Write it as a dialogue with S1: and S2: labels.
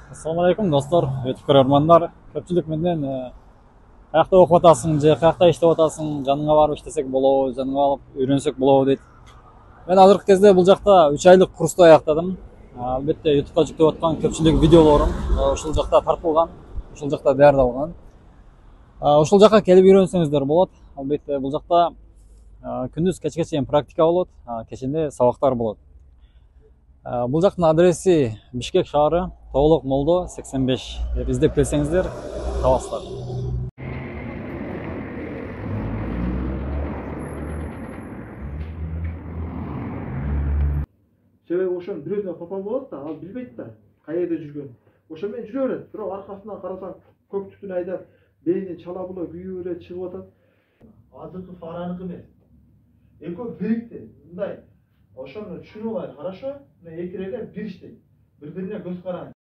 S1: Assalamu alaikum достор, YouTube көрөрмандар. Көпчүлүк менден каякта окуп атасың же каякта иштеп атасың, жаныңа барып иштесек болобу, жаныңа алып үйрөнсөк болобу дейт. Мен азыркы кезде бул жакта 3 айлык курсту аяктадым. Албетте YouTubeга жүктөп аткан көпчүлүк видеолорум ушул жакта тартылган, ушул жакта даярдалган. Ушул жакка келип үйрөнсөңүздөр болот. Албетте бул жакта күндүз кечке чейин практика болот, кечинде сабактар болот. Бул жактын адреси Бишкек шаары, Тоолок Молдо 85 деп издеп келсеңиздер табасыздар.
S2: Себеби ошонун бирөөсүнө попал болот да, ал билбейт да каерде жүргөнүн. Ошо менен жүрө берет. Бирок аркасынан карасаң көк түтүн айдап, бейни чала була күйүп эле чыгып атат. Азыркы фараныкы эмес. Экөө бирикти. Мындай ошону түшүнүп алайын, хорошо? Мына эки эле бир иштейт. Бири-бирине көз караң.